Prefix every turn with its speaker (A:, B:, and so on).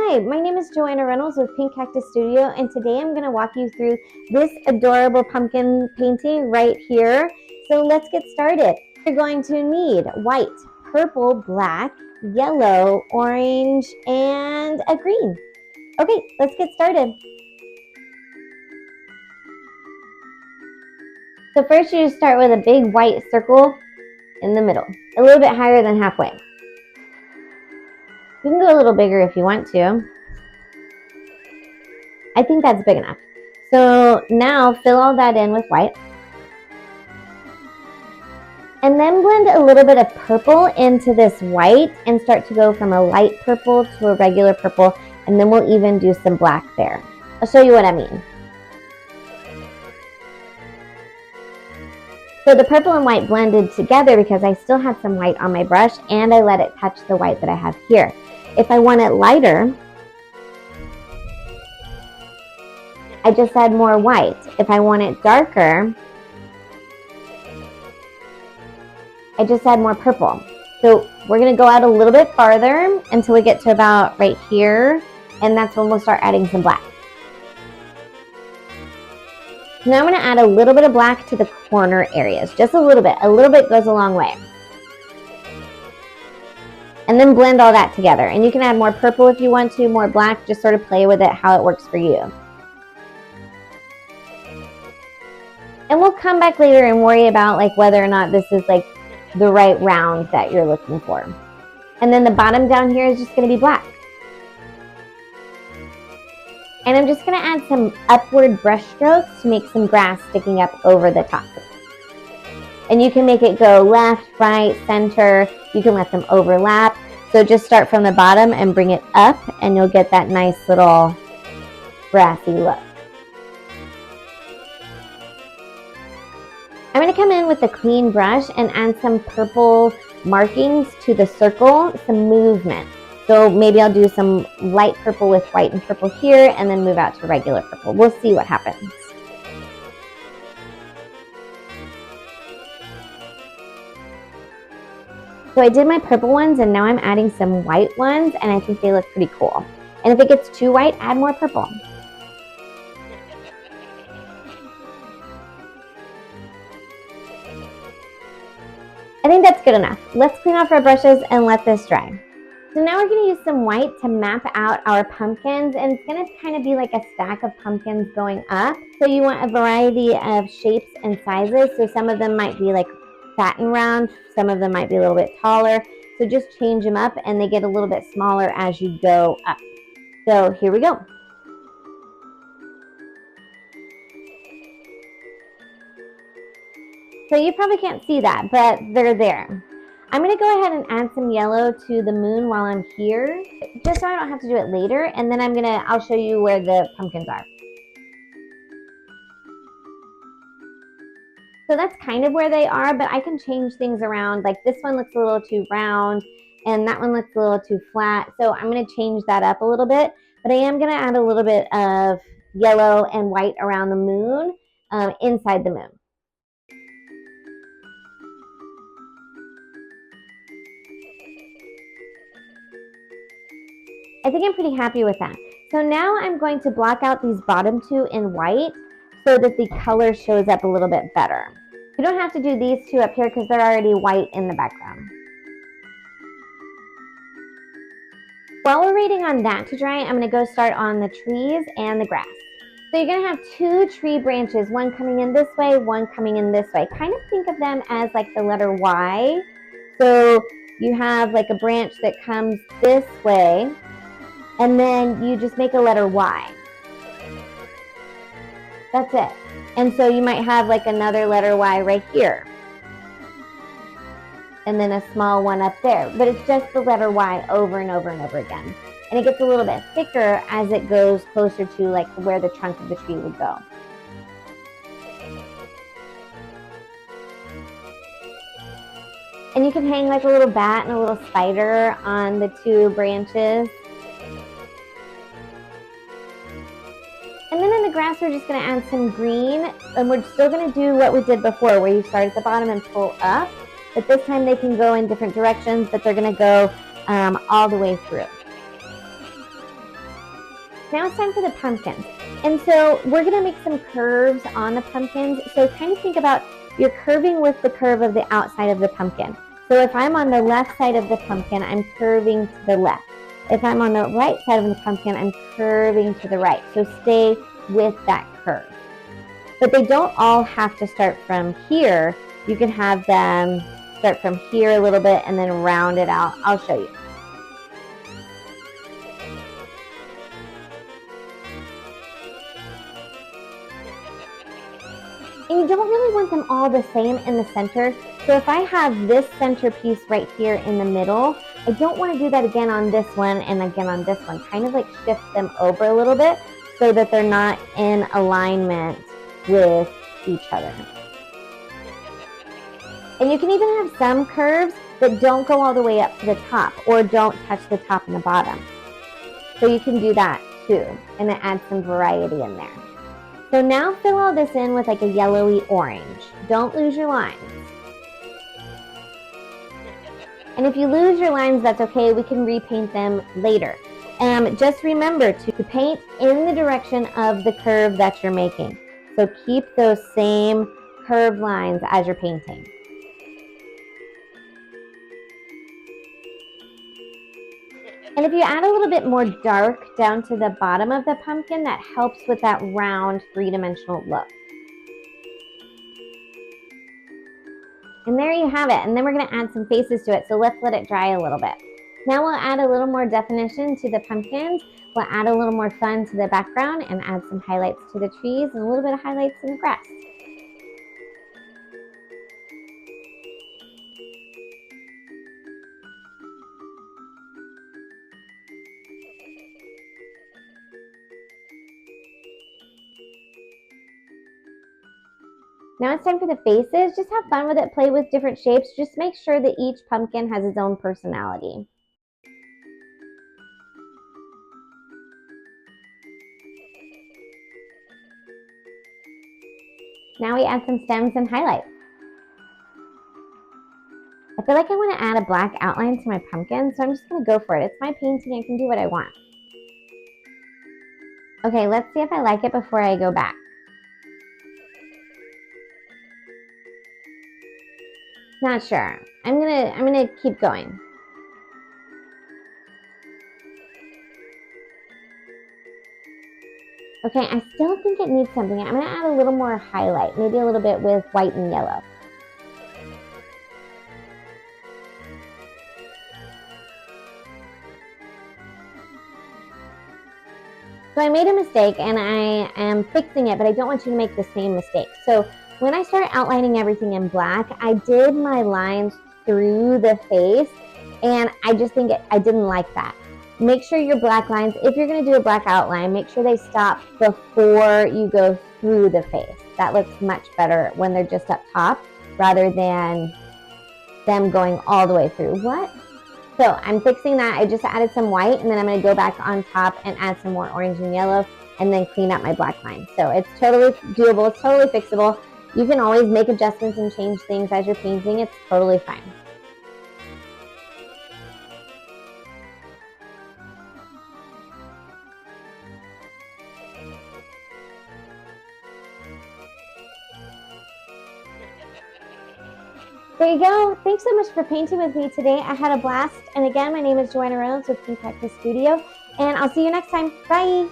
A: Hi, my name is Joanna Reynolds with Pink Cactus Studio, and today I'm going to walk you through this adorable pumpkin painting right here. So let's get started. You're going to need white, purple, black, yellow, orange, and a green. Okay, let's get started. So first you just start with a big white circle in the middle, a little bit higher than halfway. You can go a little bigger if you want to. I think that's big enough. So now fill all that in with white. And then blend a little bit of purple into this white and start to go from a light purple to a regular purple. And then we'll even do some black there. I'll show you what I mean. So the purple and white blended together because I still had some white on my brush and I let it touch the white that I have here. If I want it lighter, I just add more white. If I want it darker, I just add more purple. So we're going to go out a little bit farther until we get to about right here, and that's when we'll start adding some black. Now I'm going to add a little bit of black to the corner areas, just a little bit. A little bit goes a long way. And then blend all that together. And you can add more purple if you want to, more black, just sort of play with it how it works for you. And we'll come back later and worry about like whether or not this is like the right round that you're looking for. And then the bottom down here is just going to be black. And I'm just going to add some upward brush strokes to make some grass sticking up over the top. And you can make it go left, right, center. You can let them overlap. So just start from the bottom and bring it up and you'll get that nice little grassy look. I'm going to come in with a clean brush and add some purple markings to the circle, some movement. So maybe I'll do some light purple with white and purple here and then move out to regular purple. We'll see what happens. So I did my purple ones and now I'm adding some white ones and I think they look pretty cool. And if it gets too white, add more purple. I think that's good enough. Let's clean off our brushes and let this dry. So now we're going to use some white to map out our pumpkins, and it's going to kind of be like a stack of pumpkins going up. So you want a variety of shapes and sizes. So some of them might be like fat and round, some of them might be a little bit taller. So just change them up and they get a little bit smaller as you go up. So here we go. So you probably can't see that, but they're there. I'm going to go ahead and add some yellow to the moon while I'm here, just so I don't have to do it later. And then I'll show you where the pumpkins are. So that's kind of where they are, but I can change things around. Like this one looks a little too round and that one looks a little too flat. So I'm going to change that up a little bit, but I am going to add a little bit of yellow and white around the moon, inside the moon. I think I'm pretty happy with that. So now I'm going to block out these bottom two in white so that the color shows up a little bit better. You don't have to do these two up here because they're already white in the background. While we're waiting on that to dry, I'm going to go start on the trees and the grass. So you're going to have two tree branches, one coming in this way, one coming in this way. Kind of think of them as like the letter Y. So you have like a branch that comes this way, and then you just make a letter Y. That's it. And so you might have like another letter Y right here. And then a small one up there. But it's just the letter Y over and over and over again. And it gets a little bit thicker as it goes closer to like where the trunk of the tree would go. And you can hang like a little bat and a little spider on the two branches. And then in the grass, we're just going to add some green, and we're still going to do what we did before, where you start at the bottom and pull up, but this time they can go in different directions, but they're going to go all the way through. Now it's time for the pumpkins. And so we're gonna make some curves on the pumpkins. So kind of think about you're curving with the curve of the outside of the pumpkin. So if I'm on the left side of the pumpkin, I'm curving to the left. If I'm on the right side of the pumpkin, I'm curving to the right. So stay with that curve. But they don't all have to start from here. You can have them start from here a little bit and then round it out. I'll show you. And you don't really want them all the same in the center. So if I have this centerpiece right here in the middle, I don't want to do that again on this one and again on this one. Kind of like shift them over a little bit so that they're not in alignment with each other. And you can even have some curves that don't go all the way up to the top or don't touch the top and the bottom. So you can do that too, and it adds some variety in there. So now fill all this in with like a yellowy orange. Don't lose your lines. And if you lose your lines, that's okay. We can repaint them later. Just remember to paint in the direction of the curve that you're making. So keep those same curved lines as you're painting. And if you add a little bit more dark down to the bottom of the pumpkin, that helps with that round three-dimensional look. And there you have it. And then we're going to add some faces to it. So let's let it dry a little bit. Now we'll add a little more definition to the pumpkins. We'll add a little more fun to the background and add some highlights to the trees and a little bit of highlights in the grass. Now it's time for the faces. Just have fun with it, play with different shapes. Just make sure that each pumpkin has its own personality. Now we add some stems and highlights. I feel like I want to add a black outline to my pumpkin, so I'm just going to go for it. It's my painting, I can do what I want. Okay, let's see if I like it before I go back. Not sure. I'm gonna keep going. Okay, I still think it needs something. I'm gonna add a little more highlight, maybe a little bit with white and yellow. So I made a mistake and I am fixing it, but I don't want you to make the same mistake. So when I started outlining everything in black, I did my lines through the face, and I just think I didn't like that. Make sure your black lines, if you're going to do a black outline, make sure they stop before you go through the face. That looks much better when they're just up top rather than them going all the way through. What? So I'm fixing that. I just added some white, and then I'm going to go back on top and add some more orange and yellow and then clean up my black line. So it's totally doable. It's totally fixable. You can always make adjustments and change things as you're painting. It's totally fine. There you go. Thanks so much for painting with me today. I had a blast. And again, my name is Joanna Reynolds with Pink Cactus Studio. And I'll see you next time. Bye.